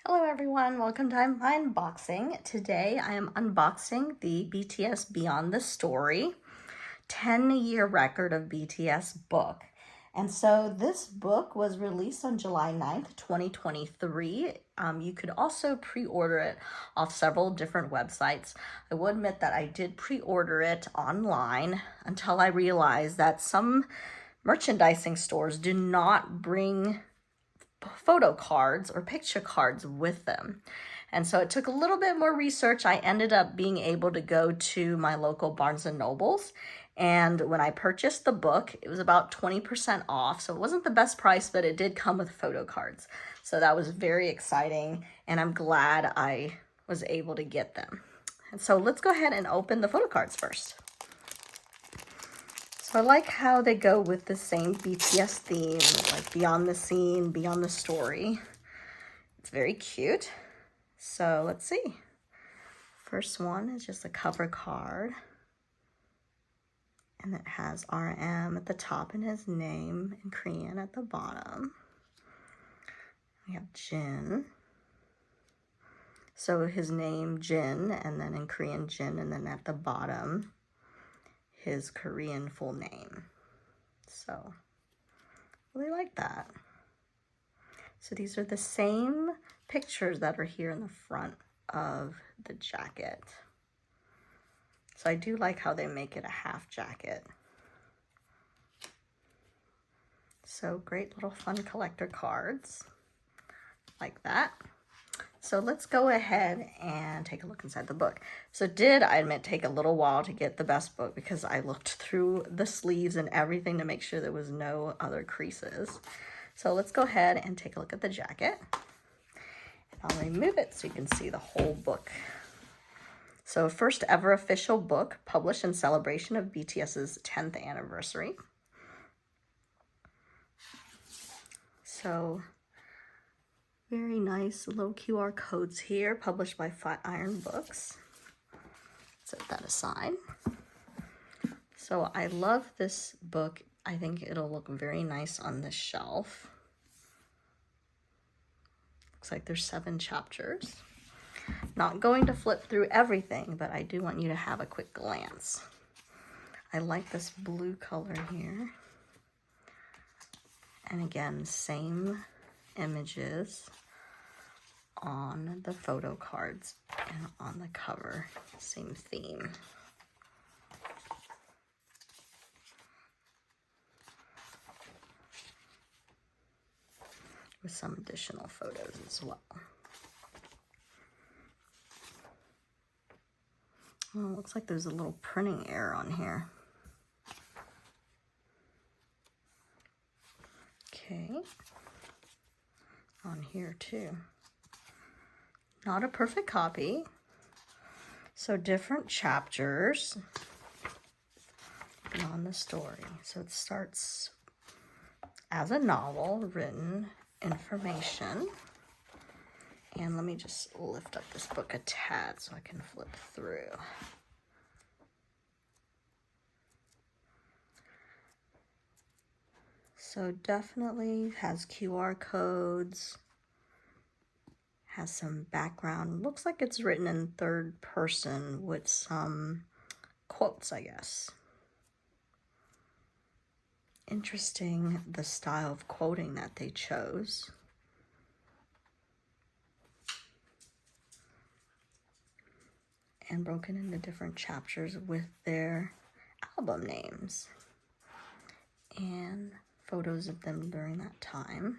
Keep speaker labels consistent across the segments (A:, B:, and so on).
A: Hello everyone, welcome to my unboxing. Today I am unboxing the BTS Beyond the Story 10-year record of BTS book. And so this book was released on July 9th, 2023. You could also pre-order it off several different websites. I will admit that I did pre-order it online until I realized that some merchandising stores do not bring photo cards or picture cards with them. And so it took a little bit more research. I ended up being able to go to my local Barnes and Nobles. And when I purchased the book, it was about 20% off. So it wasn't the best price, but it did come with photo cards. So that was very exciting. And I'm glad I was able to get them. And so let's go ahead and open the photo cards first. So I like how they go with the same BTS theme, like beyond the scene, beyond the story. It's very cute. So let's see. First one is just a cover card. And it has RM at the top and his name in Korean at the bottom. We have Jin. So his name, Jin, and then in Korean, Jin, and then at the bottom, his Korean full name. So really like that. So these are the same pictures that are here in the front of the jacket. So I do like how they make it a half jacket. So great little fun collector cards like that. So let's go ahead and take a look inside the book. So I admit, take a little while to get the best book because I looked through the sleeves and everything to make sure there was no other creases. So let's go ahead and take a look at the jacket. And I'll remove it so you can see the whole book. So first ever official book published in celebration of BTS's 10th anniversary. So very nice little QR codes here, published by Flatiron Books. Set that aside. So I love this book. I think it'll look very nice on this shelf. Looks like there's 7 chapters. Not going to flip through everything, but I do want you to have a quick glance. I like this blue color here. And again, same images on the photo cards and on the cover, same theme. With some additional photos as well. Oh, looks like there's a little printing error on here. Okay. On here too. Not a perfect copy. So different chapters on the story. So it starts as a novel, written information. And let me just lift up this book a tad so I can flip through. So definitely has QR codes, has some background. Looks like it's written in third person with some quotes, I guess. Interesting, the style of quoting that they chose. And broken into different chapters with their album names and photos of them during that time.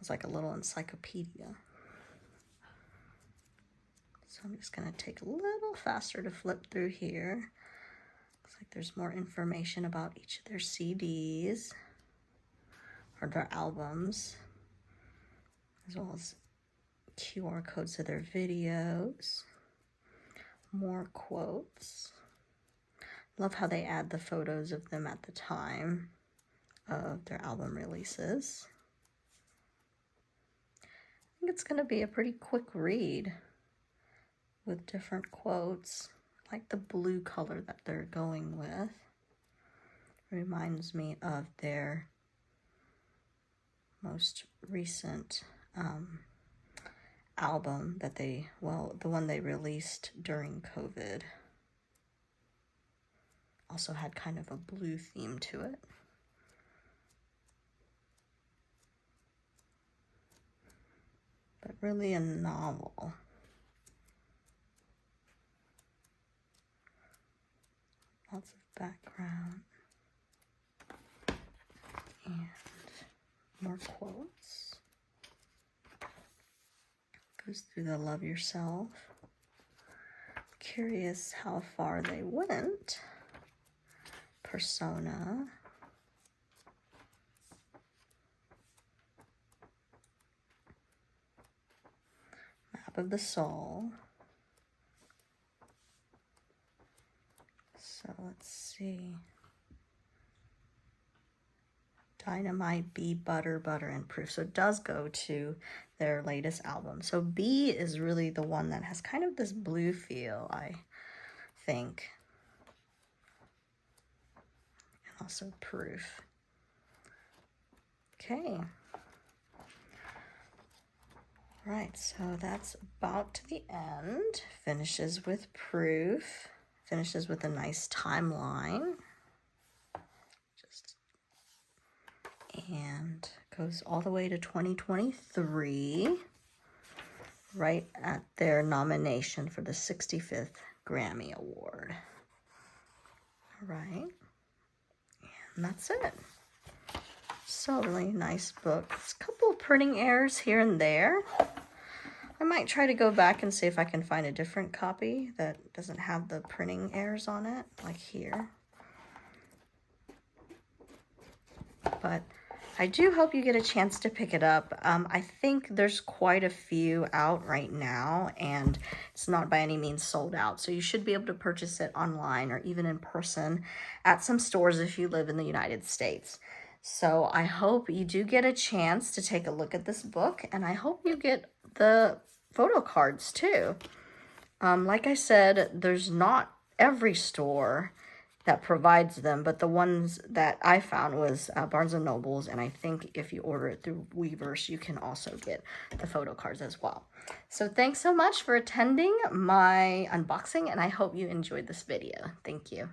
A: It's like a little encyclopedia. So I'm just gonna take a little faster to flip through here. Looks like there's more information about each of their CDs or their albums, as well as QR codes to their videos, more quotes. Love how they add the photos of them at the time of their album releases. I think it's going to be a pretty quick read with different quotes. I like the blue color that they're going with. Reminds me of their most recent album that the one they released during COVID. Also had kind of a blue theme to it. But really a novel. Lots of background. And more quotes. Goes through the love yourself. Curious how far they went. Persona. Map of the soul. So let's see. Dynamite, B, Butter, Butter, and Proof. So it does go to their latest album. So B is really the one that has kind of this blue feel, I think. And also Proof. Okay. Right, so that's about to the end. Finishes with Proof. Finishes with a nice timeline. And goes all the way to 2023, right at their nomination for the 65th Grammy Award. All right, and that's it. So really nice book. It's a couple of printing errors here and there. I might try to go back and see if I can find a different copy that doesn't have the printing errors on it, like here. But I do hope you get a chance to pick it up. I think there's quite a few out right now, and it's not by any means sold out. So you should be able to purchase it online or even in person at some stores if you live in the United States. So I hope you do get a chance to take a look at this book, and I hope you get the photo cards too. Like I said, there's not every store that provides them, but the ones that I found was Barnes & Noble's, and I think if you order it through Weverse, you can also get the photo cards as well. So thanks so much for attending my unboxing, and I hope you enjoyed this video. Thank you.